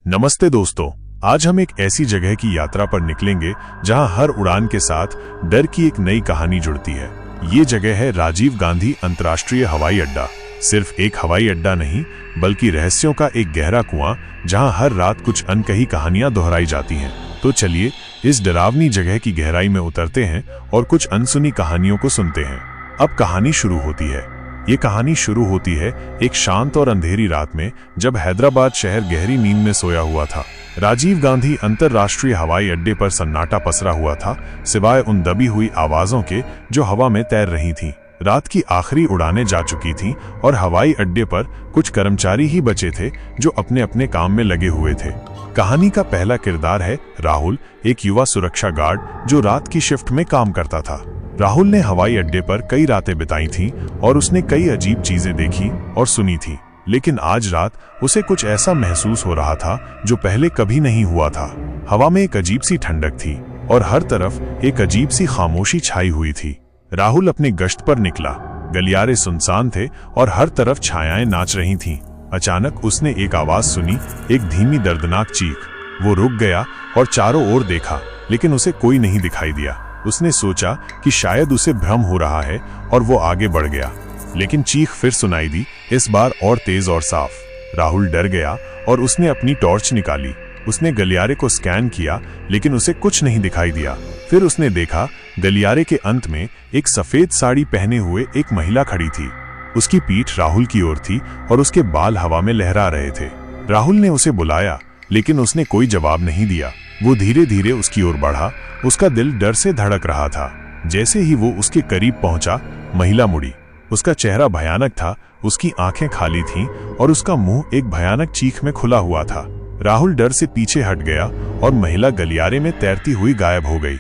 नमस्ते दोस्तों, आज हम एक ऐसी जगह की यात्रा पर निकलेंगे जहां हर उड़ान के साथ डर की एक नई कहानी जुड़ती है। ये जगह है राजीव गांधी अंतर्राष्ट्रीय हवाई अड्डा। सिर्फ एक हवाई अड्डा नहीं, बल्कि रहस्यों का एक गहरा कुआं जहां हर रात कुछ अनकही कहानियां दोहराई जाती हैं। तो चलिए इस डरावनी जगह की गहराई में उतरते हैं और कुछ अनसुनी कहानियों को सुनते हैं। अब कहानी शुरू होती है। ये कहानी शुरू होती है एक शांत और अंधेरी रात में, जब हैदराबाद शहर गहरी नींद में सोया हुआ था। राजीव गांधी अंतर्राष्ट्रीय हवाई अड्डे पर सन्नाटा पसरा हुआ था, सिवाय उन दबी हुई आवाजों के जो हवा में तैर रही थीं। रात की आखिरी उड़ानें जा चुकी थीं और हवाई अड्डे पर कुछ कर्मचारी ही बचे थे जो अपने अपने काम में लगे हुए थे। कहानी का पहला किरदार है राहुल, एक युवा सुरक्षा गार्ड जो रात की शिफ्ट में काम करता था। राहुल ने हवाई अड्डे पर कई रातें बिताई थीं और उसने कई अजीब चीजें देखी और सुनी थी। लेकिन आज रात उसे कुछ ऐसा महसूस हो रहा था जो पहले कभी नहीं हुआ था। हवा में एक अजीब सी ठंडक थी और हर तरफ एक अजीब सी खामोशी छाई हुई थी। राहुल अपनी गश्त पर निकला। गलियारे सुनसान थे और हर तरफ छायाएं नाच रही थीं। अचानक उसने एक आवाज सुनी, एक धीमी दर्दनाक चीख। वो रुक गया और चारों ओर देखा, लेकिन उसे कोई नहीं दिखाई दिया। उसने सोचा कि शायद उसे भ्रम हो रहा है और वो आगे बढ़ गया, लेकिन चीख फिर सुनाई दी, इस बार और तेज और साफ। राहुल डर गया और उसने अपनी टॉर्च निकाली। उसने गलियारे को स्कैन किया, लेकिन उसे कुछ नहीं दिखाई दिया। फिर उसने देखा गलियारे के अंत में एक सफेद साड़ी पहने हुए एक महिला खड़ी थी। उसकी पीठ राहुल की ओर थी और उसके बाल हवा में लहरा रहे थे। राहुल ने उसे बुलाया, लेकिन उसने कोई जवाब नहीं दिया। वो धीरे धीरे उसकी ओर बढ़ा। उसका दिल डर से धड़क रहा था। जैसे ही वो उसके करीब पहुंचा, महिला मुड़ी। उसका चेहरा भयानक था, उसकी आंखें खाली थीं और उसका मुंह एक भयानक चीख में खुला हुआ था। राहुल डर से पीछे हट गया और महिला गलियारे में तैरती हुई गायब हो गई।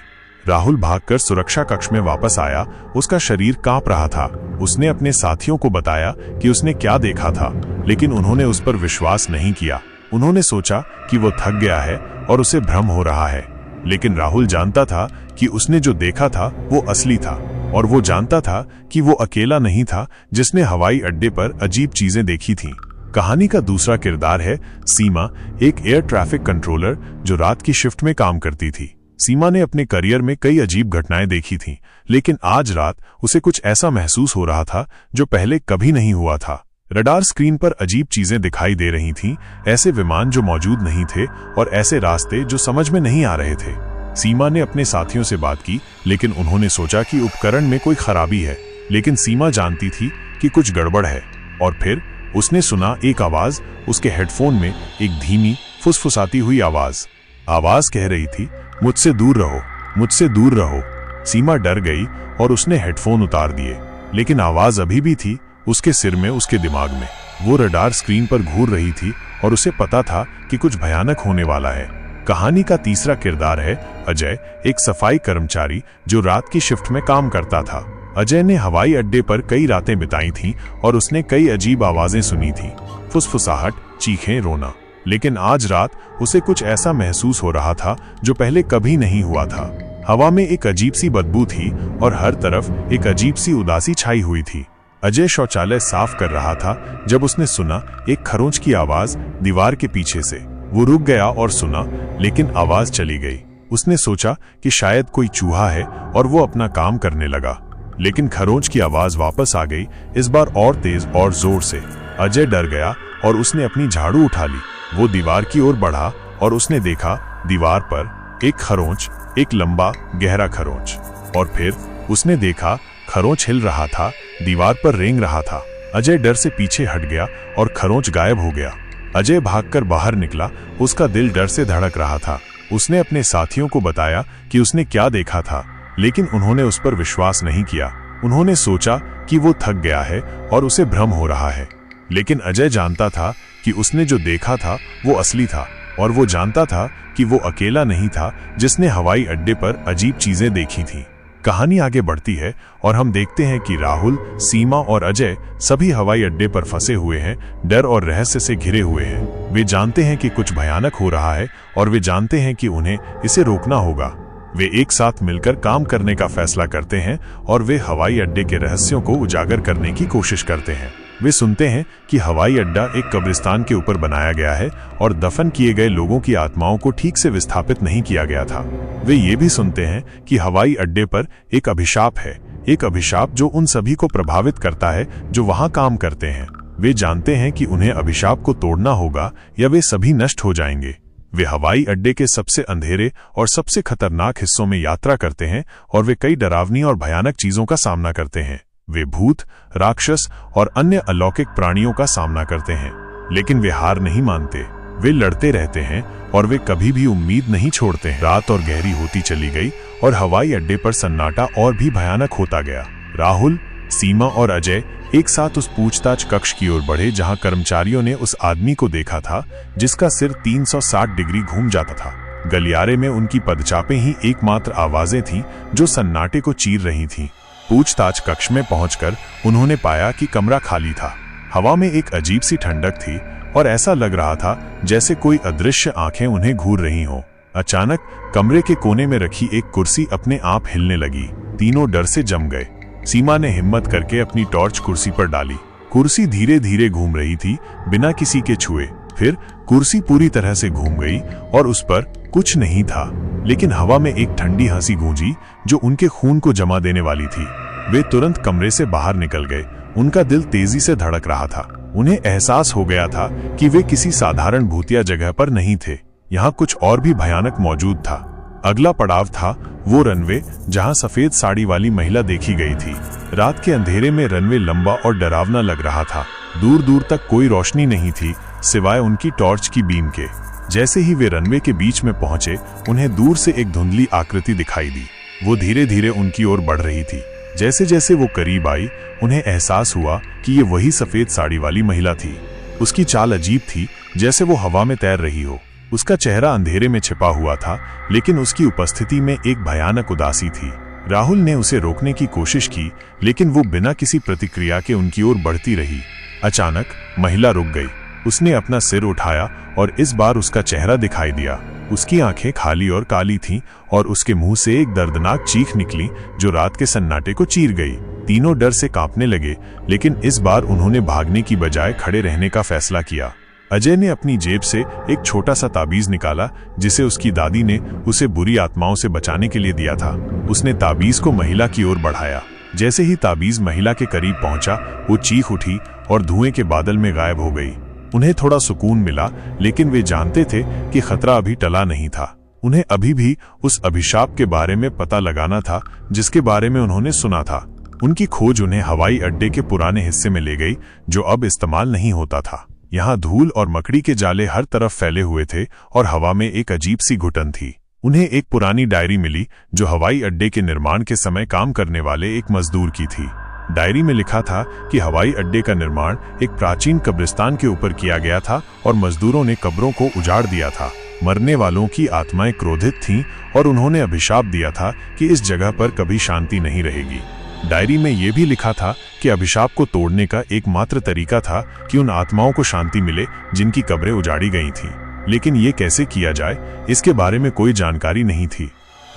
राहुल भागकर सुरक्षा कक्ष में वापस आया। उसका शरीर कांप रहा था। उसने अपने साथियों को बताया कि उसने क्या देखा था, लेकिन उन्होंने उस पर विश्वास नहीं किया। उन्होंने सोचा कि वो थक गया है और उसे भ्रम हो रहा है। लेकिन राहुल जानता था कि उसने जो देखा था वो असली था, और वो जानता था कि वो अकेला नहीं था जिसने हवाई अड्डे पर अजीब चीजें देखी थीं। कहानी का दूसरा किरदार है सीमा, एक एयर ट्रैफिक कंट्रोलर जो रात की शिफ्ट में काम करती थी। सीमा ने अपने करियर में कई अजीब घटनाएं देखी थीं, लेकिन आज रात उसे कुछ ऐसा महसूस हो रहा था जो पहले कभी नहीं हुआ था। रडार स्क्रीन पर अजीब चीजें दिखाई दे रही थीं, ऐसे विमान जो मौजूद नहीं थे और ऐसे रास्ते जो समझ में नहीं आ रहे थे। सीमा ने अपने साथियों से बात की, लेकिन उन्होंने सोचा कि उपकरण में कोई खराबी है। लेकिन सीमा जानती थी कि कुछ गड़बड़ है। और फिर उसने सुना एक आवाज। उसके हेडफोन में एक धीमी फुसफुसाती हुई आवाज कह रही थी, मुझसे दूर रहो, मुझसे दूर रहो। सीमा डर गई और उसने हेडफोन उतार दिए, लेकिन आवाज अभी भी थी उसके सिर में, उसके दिमाग में। वो रडार स्क्रीन पर घूर रही थी और उसे पता था कि कुछ भयानक होने वाला है। कहानी का तीसरा किरदार है अजय, एक सफाई कर्मचारी जो रात की शिफ्ट में काम करता था। अजय ने हवाई अड्डे पर कई रातें बिताई थीं और उसने कई अजीब आवाजें सुनी थीं, फुसफुसाहट, चीखें, रोना। लेकिन आज रात उसे कुछ ऐसा महसूस हो रहा था जो पहले कभी नहीं हुआ था। हवा में एक अजीब सी बदबू थी और हर तरफ एक अजीब सी उदासी छाई हुई थी। अजय शौचालय साफ कर रहा था जब उसने सुना एक खरोंच की आवाज दीवार के पीछे से। वो रुक गया और सुना, लेकिन आवाज चली गई। उसने सोचा कि शायद कोई चूहा है और वो अपना काम करने लगा, लेकिन खरोंच की आवाज वापस आ गई, इस बार और तेज और जोर से। अजय डर गया और उसने अपनी झाड़ू उठा ली। वो दीवार की ओर बढ़ा और उसने देखा दीवार पर एक खरोंच, एक लंबा गहरा खरोंच। और फिर उसने देखा खरोंच हिल रहा था, दीवार पर रेंग रहा था। अजय डर से पीछे हट गया और खरोंच गायब हो गया। अजय भागकर बाहर निकला। उसका दिल डर से धड़क रहा था। उसने अपने साथियों को बताया कि उसने क्या देखा था, लेकिन उन्होंने उस पर विश्वास नहीं किया। उन्होंने सोचा कि वो थक गया है और उसे भ्रम हो रहा है। लेकिन अजय जानता था कि उसने जो देखा था वो असली था, और वो जानता था कि वो अकेला नहीं था जिसने हवाई अड्डे पर अजीब चीजें देखी थीं। कहानी आगे बढ़ती है और हम देखते हैं कि राहुल, सीमा और अजय सभी हवाई अड्डे पर फंसे हुए हैं, डर और रहस्य से घिरे हुए हैं। वे जानते हैं कि कुछ भयानक हो रहा है और वे जानते हैं कि उन्हें इसे रोकना होगा। वे एक साथ मिलकर काम करने का फैसला करते हैं और वे हवाई अड्डे के रहस्यों को उजागर करने की कोशिश करते हैं। वे सुनते हैं कि हवाई अड्डा एक कब्रिस्तान के ऊपर बनाया गया है और दफन किए गए लोगों की आत्माओं को ठीक से विस्थापित नहीं किया गया था। वे ये भी सुनते हैं कि हवाई अड्डे पर एक अभिशाप है, एक अभिशाप जो उन सभी को प्रभावित करता है जो वहां काम करते हैं। वे जानते हैं कि उन्हें अभिशाप को तोड़ना होगा या वे सभी नष्ट हो जाएंगे। वे हवाई अड्डे के सबसे अंधेरे और सबसे खतरनाक हिस्सों में यात्रा करते हैं और वे कई डरावनी और भयानक चीजों का सामना करते हैं। वे भूत, राक्षस और अन्य अलौकिक प्राणियों का सामना करते हैं, लेकिन वे हार नहीं मानते। वे लड़ते रहते हैं और वे कभी भी उम्मीद नहीं छोड़ते हैं। रात और गहरी होती चली गई और हवाई अड्डे पर सन्नाटा और भी भयानक होता गया। राहुल, सीमा और अजय एक साथ उस पूछताछ कक्ष की ओर बढ़े जहां कर्मचारियों ने उस आदमी को देखा था जिसका सिर 360 डिग्री घूम जाता था। गलियारे में उनकी पदचापें ही एकमात्र आवाजें थीं जो सन्नाटे को चीर रही थीं। पूछताछ कक्ष में पहुंचकर उन्होंने पाया कि कमरा खाली था। हवा में एक अजीब सी ठंडक थी और ऐसा लग रहा था जैसे कोई अदृश्य आंखें उन्हें घूर रही हों। अचानक कमरे के कोने में रखी एक कुर्सी अपने आप हिलने लगी। तीनों डर से जम गए। सीमा ने हिम्मत करके अपनी टॉर्च कुर्सी पर डाली। कुर्सी धीरे धीरे घूम रही थी, बिना किसी के छुए। फिर कुर्सी पूरी तरह से घूम गई और उस पर कुछ नहीं था, लेकिन हवा में एक ठंडी हंसी गूंजी जो उनके खून को जमा देने वाली थी। वे तुरंत कमरे से बाहर निकल गए। उनका दिल तेजी से धड़क रहा था। उन्हें एहसास हो गया था कि वे किसी साधारण भूतिया जगह पर नहीं थे। यहाँ कुछ और भी भयानक मौजूद था। अगला पड़ाव था वो रनवे जहां सफेद साड़ी वाली महिला देखी गई थी। रात के अंधेरे में रनवे लंबा और डरावना लग रहा था। दूर दूर तक कोई रोशनी नहीं थी सिवाय उनकी टॉर्च की बीम के। जैसे ही वे रनवे के बीच में पहुंचे, उन्हें दूर से एक धुंधली आकृति दिखाई दी। वो धीरे धीरे उनकी ओर बढ़ रही थी। जैसे जैसे वो करीब आई, उन्हें एहसास हुआ कि ये वही सफेद साड़ी वाली महिला थी। उसकी चाल अजीब थी, जैसे वो हवा में तैर रही हो। उसका चेहरा अंधेरे में छिपा हुआ था, लेकिन उसकी उपस्थिति में एक भयानक उदासी थी। राहुल ने उसे रोकने की कोशिश की, लेकिन वो बिना किसी प्रतिक्रिया के उनकी ओर बढ़ती रही। अचानक महिला रुक गई। उसने अपना सिर उठाया और इस बार उसका चेहरा दिखाई दिया। उसकी आंखें खाली और काली थीं और उसके मुंह से एक दर्दनाक चीख निकली जो रात के सन्नाटे को चीर गई। तीनों डर से कांपने लगे, लेकिन इस बार उन्होंने भागने की बजाय खड़े रहने का फैसला किया। अजय ने अपनी जेब से एक छोटा सा ताबीज निकाला जिसे उसकी दादी ने उसे बुरी आत्माओं से बचाने के लिए दिया था। उसने ताबीज को महिला की ओर बढ़ाया। जैसे ही ताबीज महिला के करीब पहुंचा, वो चीख उठी और धुएं के बादल में गायब हो गई। उन्हें थोड़ा सुकून मिला, लेकिन वे जानते थे कि खतरा अभी टला नहीं था। उन्हें अभी भी उस अभिशाप के बारे में पता लगाना था जिसके बारे में उन्होंने सुना था। उनकी खोज उन्हें हवाई अड्डे के पुराने हिस्से में ले गई जो अब इस्तेमाल नहीं होता था। यहाँ धूल और मकड़ी के जाले हर तरफ फैले हुए थे और हवा में एक अजीब सी घुटन थी। उन्हें एक पुरानी डायरी मिली जो हवाई अड्डे के निर्माण के समय काम करने वाले एक मजदूर की थी। डायरी में लिखा था कि हवाई अड्डे का निर्माण एक प्राचीन कब्रिस्तान के ऊपर किया गया था और मजदूरों ने कब्रों को उजाड़ दिया था। मरने वालों की आत्माएं क्रोधित थीं और उन्होंने अभिशाप दिया था कि इस जगह पर कभी शांति नहीं रहेगी। डायरी में यह भी लिखा था कि अभिशाप को तोड़ने का एकमात्र तरीका था कि उन आत्माओं को शांति मिले जिनकी कब्रें उजाड़ी गई थीं। लेकिन ये कैसे किया जाए, इसके बारे में कोई जानकारी नहीं थी।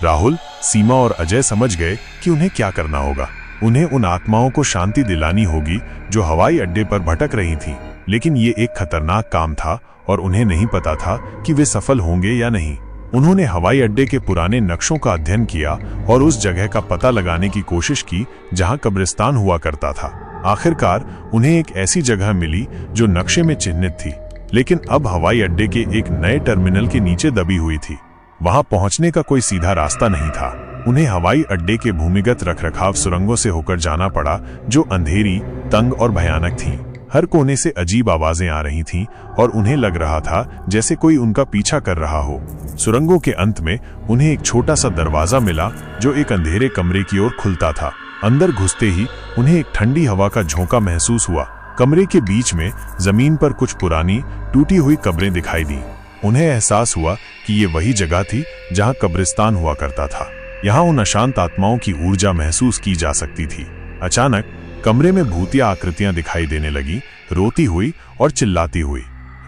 राहुल, सीमा और अजय समझ गए कि उन्हें क्या करना होगा। उन्हें उन आत्माओं को शांति दिलानी होगी जो हवाई अड्डे पर भटक रही थीं। लेकिन ये एक खतरनाक काम था और उन्हें नहीं पता था कि वे सफल होंगे या नहीं। उन्होंने हवाई अड्डे के पुराने नक्शों का अध्ययन किया और उस जगह का पता लगाने की कोशिश की जहां कब्रिस्तान हुआ करता था। आखिरकार उन्हें एक ऐसी जगह मिली जो नक्शे में चिन्हित थी, लेकिन अब हवाई अड्डे के एक नए टर्मिनल के नीचे दबी हुई थी। वहां पहुंचने का कोई सीधा रास्ता नहीं था। उन्हें हवाई अड्डे के भूमिगत रखरखाव सुरंगों से होकर जाना पड़ा जो अंधेरी, तंग और भयानक थीं। हर कोने से अजीब आवाजें आ रही थीं और उन्हें लग रहा था जैसे कोई उनका पीछा कर रहा हो। सुरंगों के अंत में उन्हें एक छोटा सा दरवाजा मिला जो एक अंधेरे कमरे की ओर खुलता था। अंदर घुसते ही उन्हें एक ठंडी हवा का झोंका महसूस हुआ। कमरे के बीच में जमीन पर कुछ पुरानी टूटी हुई कब्रें दिखाई दी। उन्हें एहसास हुआ कि ये वही जगह थी जहां कब्रिस्तान हुआ करता था। यहाँ उन अशांत आत्माओं की ऊर्जा महसूस की जा सकती थी। अचानक कमरे में भूतिया आकृतियां दिखाई देने लगी, रोती हुई और चिल्लाती हुई।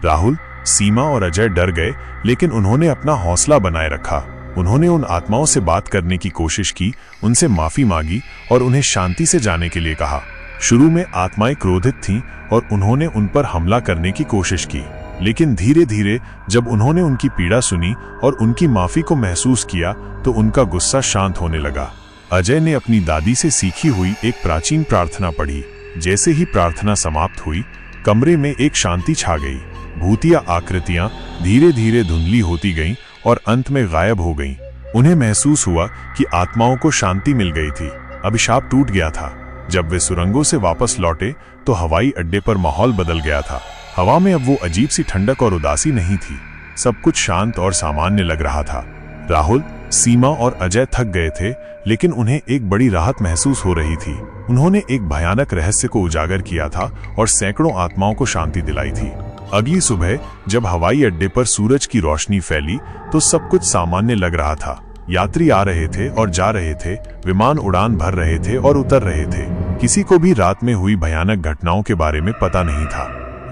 राहुल, सीमा और अजय डर गए, लेकिन उन्होंने अपना हौसला बनाए रखा। उन्होंने उन आत्माओं से बात करने की कोशिश की, उनसे माफी मांगी और उन्हें शांति से जाने के लिए कहा। शुरू में आत्माएं क्रोधित थीं और उन्होंने उन पर हमला करने की कोशिश की, लेकिन धीरे धीरे जब उन्होंने उनकी पीड़ा सुनी और उनकी माफी को महसूस किया तो उनका गुस्सा शांत होने लगा। अजय ने अपनी दादी से सीखी हुई एक प्राचीन प्रार्थना पढ़ी। जैसे ही प्रार्थना समाप्त हुई, कमरे में एक शांति छा गई। भूतिया आकृतियां धीरे धीरे धुंधली होती गईं और अंत में गायब हो गईं। उन्हें महसूस हुआ कि आत्माओं को शांति मिल गई थी, अभिशाप टूट गया था। जब वे सुरंगों से वापस लौटे तो हवाई अड्डे पर माहौल बदल गया था। हवा में अब वो अजीब सी ठंडक और उदासी नहीं थी, सब कुछ शांत और सामान्य लग रहा था। राहुल, सीमा और अजय थक गए थे, लेकिन उन्हें एक बड़ी राहत महसूस हो रही थी। उन्होंने एक भयानक रहस्य को उजागर किया था और सैकड़ों आत्माओं को शांति दिलाई थी। अगली सुबह जब हवाई अड्डे पर सूरज की रोशनी फैली तो सब कुछ सामान्य लग रहा था। यात्री आ रहे थे और जा रहे थे, विमान उड़ान भर रहे थे और उतर रहे थे। किसी को भी रात में हुई भयानक घटनाओं के बारे में पता नहीं था।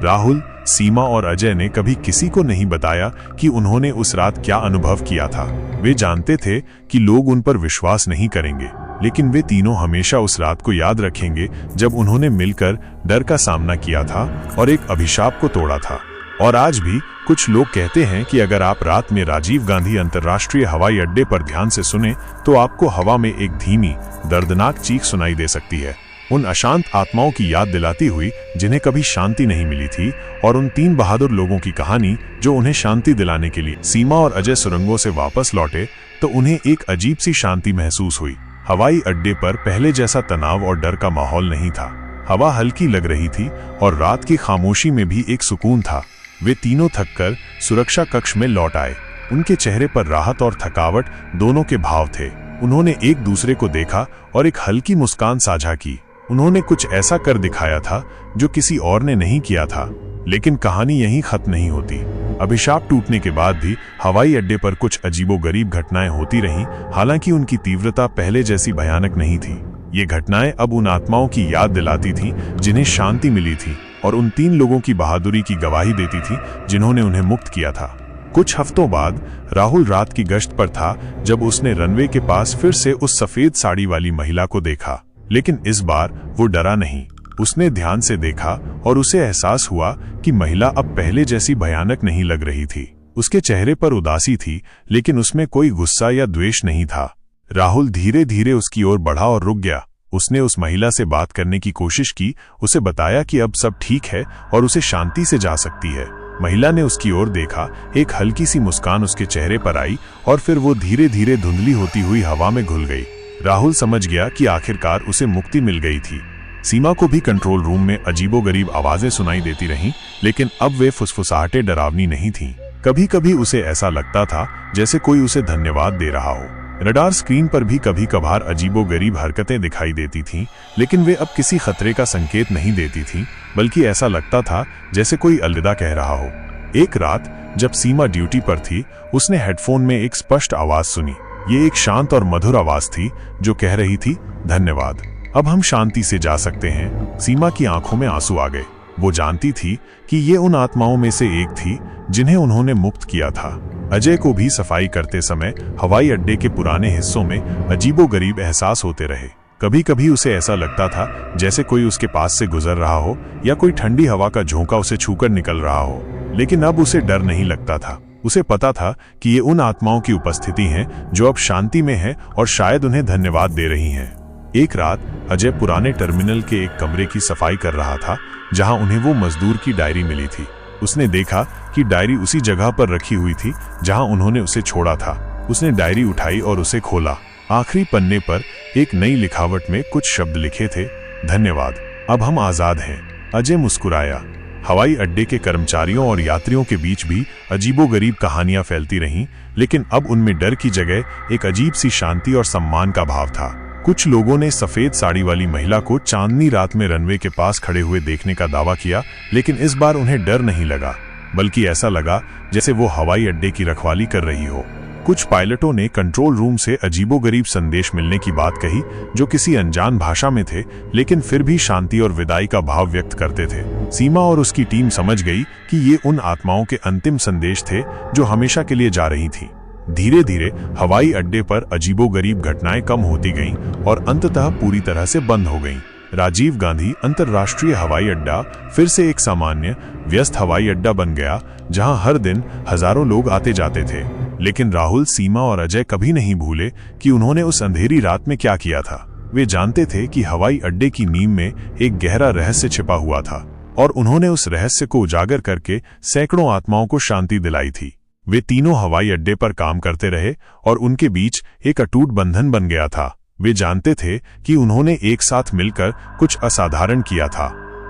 राहुल, सीमा और अजय ने कभी किसी को नहीं बताया कि उन्होंने उस रात क्या अनुभव किया था। वे जानते थे कि लोग उन पर विश्वास नहीं करेंगे, लेकिन वे तीनों हमेशा उस रात को याद रखेंगे जब उन्होंने मिलकर डर का सामना किया था और एक अभिशाप को तोड़ा था। और आज भी कुछ लोग कहते हैं कि अगर आप रात में राजीव गांधी अंतर्राष्ट्रीय हवाई अड्डे पर ध्यान से सुने तो आपको हवा में एक धीमी, दर्दनाक चीख सुनाई दे सकती है, उन अशांत आत्माओं की याद दिलाती हुई जिन्हें कभी शांति नहीं मिली थी, और उन 3 बहादुर लोगों की कहानी जो उन्हें शांति दिलाने के लिए सीमा और अजय सुरंगों से वापस लौटे तो उन्हें एक अजीब सी शांति महसूस हुई। हवाई अड्डे पर पहले जैसा तनाव और डर का माहौल नहीं था। हवा हल्की लग रही थी और रात की खामोशी में भी एक सुकून था। वे तीनों थककर सुरक्षा कक्ष में लौट आए। उनके चेहरे पर राहत और थकावट दोनों के भाव थे। उन्होंने एक दूसरे को देखा और एक हल्की मुस्कान साझा की। उन्होंने कुछ ऐसा कर दिखाया था जो किसी और ने नहीं किया था। लेकिन कहानी यहीं खत्म नहीं होती। अभिशाप टूटने के बाद भी हवाई अड्डे पर कुछ अजीबोगरीब घटनाएं होती रहीं, हालांकि उनकी तीव्रता पहले जैसी भयानक नहीं थी। ये घटनाएं अब उन आत्माओं की याद दिलाती थीं जिन्हें शांति मिली थी, और उन 3 लोगों की बहादुरी की गवाही देती थी जिन्होंने उन्हें मुक्त किया था। कुछ हफ्तों बाद राहुल रात की गश्त पर था जब उसने रनवे के पास फिर से उस सफेद साड़ी वाली महिला को देखा, लेकिन इस बार वो डरा नहीं। उसने ध्यान से देखा और उसे एहसास हुआ कि महिला अब पहले जैसी भयानक नहीं लग रही थी। उसके चेहरे पर उदासी थी, लेकिन उसमें कोई गुस्सा या द्वेष नहीं था। राहुल धीरे धीरे उसकी ओर बढ़ा और रुक गया। उसने उस महिला से बात करने की कोशिश की, उसे बताया कि अब सब ठीक है और उसे शांति से जा सकती है। महिला ने उसकी ओर देखा, एक हल्की सी मुस्कान उसके चेहरे पर आई और फिर वो धीरे धीरे धुंधली होती हुई हवा में घुल गई। राहुल समझ गया कि आखिरकार उसे मुक्ति मिल गई थी। सीमा को भी कंट्रोल रूम में अजीबोगरीब आवाजें सुनाई देती रहीं, लेकिन अब वे फुसफुसाहटें डरावनी नहीं थीं। कभी कभी उसे ऐसा लगता था जैसे कोई उसे धन्यवाद दे रहा हो। रडार स्क्रीन पर भी कभी कभार अजीबोगरीब हरकतें दिखाई देती थीं, लेकिन वे अब किसी खतरे का संकेत नहीं देती थीं, बल्कि ऐसा लगता था जैसे कोई अलविदा कह रहा हो। एक रात जब सीमा ड्यूटी पर थी, उसने हेडफोन में एक स्पष्ट आवाज सुनी। ये एक शांत और मधुर आवाज थी जो कह रही थी, धन्यवाद, अब हम शांति से जा सकते हैं। सीमा की आंखों में आंसू आ गए। वो जानती थी कि ये उन आत्माओं में से एक थी जिन्हें उन्होंने मुक्त किया था। अजय को भी सफाई करते समय हवाई अड्डे के पुराने हिस्सों में अजीबोगरीब एहसास होते रहे। कभी कभी उसे ऐसा लगता था जैसे कोई उसके पास से गुजर रहा हो या कोई ठंडी हवा का झोंका उसे छूकर निकल रहा हो, लेकिन अब उसे डर नहीं लगता था। उसे पता था कि ये उन आत्माओं की उपस्थिति हैं जो अब शांति में हैं और शायद उन्हें धन्यवाद दे रही हैं। एक रात अजय पुराने टर्मिनल के एक कमरे की सफाई कर रहा था जहां उन्हें वो मजदूर की डायरी मिली थी। उसने देखा कि डायरी उसी जगह पर रखी हुई थी जहां उन्होंने उसे छोड़ा था। उसने डायरी उठाई और उसे खोला। आखिरी पन्ने पर एक नई लिखावट में कुछ शब्द लिखे थे, धन्यवाद, अब हम आजाद हैं। अजय मुस्कुराया। हवाई अड्डे के कर्मचारियों और यात्रियों के बीच भी अजीबोगरीब कहानियां फैलती रहीं, लेकिन अब उनमें डर की जगह एक अजीब सी शांति और सम्मान का भाव था। कुछ लोगों ने सफेद साड़ी वाली महिला को चांदनी रात में रनवे के पास खड़े हुए देखने का दावा किया, लेकिन इस बार उन्हें डर नहीं लगा, बल्कि ऐसा लगा जैसे वो हवाई अड्डे की रखवाली कर रही हो। कुछ पायलटों ने कंट्रोल रूम से अजीबोगरीब संदेश मिलने की बात कही जो किसी अनजान भाषा में थे, लेकिन फिर भी शांति और विदाई का भाव व्यक्त करते थे। सीमा और उसकी टीम समझ गई कि ये उन आत्माओं के अंतिम संदेश थे जो हमेशा के लिए जा रही थीं। धीरे धीरे हवाई अड्डे पर अजीबोगरीब घटनाएं कम होती गईं और अंततः पूरी तरह से बंद हो गईं। राजीव गांधी अंतर्राष्ट्रीय हवाई अड्डा फिर से एक सामान्य व्यस्त हवाई अड्डा बन गया, जहां हर दिन हजारों लोग आते जाते थे। लेकिन राहुल, सीमा और अजय कभी नहीं भूले कि उन्होंने उस अंधेरी रात में क्या किया था। वे जानते थे कि हवाई अड्डे की नींव में एक गहरा रहस्य छिपा हुआ था, और उन्होंने उस रहस्य को उजागर करके सैकड़ों आत्माओं को शांति दिलाई थी। वे तीनों हवाई अड्डे पर काम करते रहे और उनके बीच एक अटूट बंधन बन गया था। वे जानते थे कि उन्होंने एक साथ मिलकर कुछ असाधारण किया था,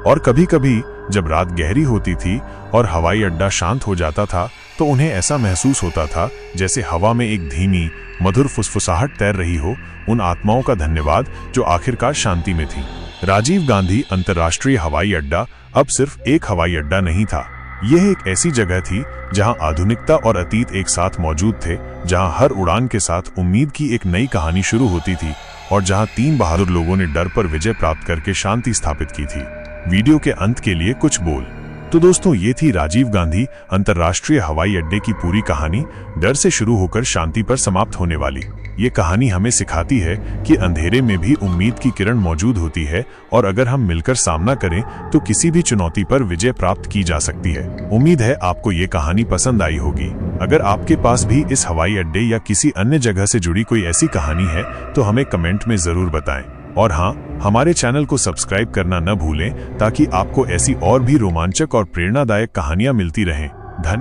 और कभी-कभी जब रात गहरी होती थी और हवाई अड्डा शांत हो जाता था, तो उन्हें ऐसा महसूस होता था जैसे हवा में एक धीमी मधुर फुसफुसाहट तैर रही हो, उन आत्माओं का धन्यवाद जो आखिरकार शांति में थी। राजीव गांधी अंतर्राष्ट्रीय हवाई अड्डा अब सिर्फ एक हवाई अड्डा नहीं था। यह एक ऐसी जगह थी जहां आधुनिकता और अतीत एक साथ मौजूद थे, जहां हर उड़ान के साथ उम्मीद की एक नई कहानी शुरू होती थी, और जहां 3 बहादुर लोगों ने डर पर विजय प्राप्त करके शांति स्थापित की थी। वीडियो के अंत के लिए कुछ बोल। तो दोस्तों, ये थी राजीव गांधी अंतर्राष्ट्रीय हवाई अड्डे की पूरी कहानी, डर से शुरू होकर शांति पर समाप्त होने वाली। ये कहानी हमें सिखाती है कि अंधेरे में भी उम्मीद की किरण मौजूद होती है, और अगर हम मिलकर सामना करें तो किसी भी चुनौती पर विजय प्राप्त की जा सकती है। उम्मीद है आपको ये कहानी पसंद आई होगी। अगर आपके पास भी इस हवाई अड्डे या किसी अन्य जगह से जुड़ी कोई ऐसी कहानी है तो हमें कमेंट में जरूर बताएं। और हाँ, हमारे चैनल को सब्सक्राइब करना न भूलें, ताकि आपको ऐसी और भी रोमांचक और प्रेरणादायक कहानियां मिलती रहें।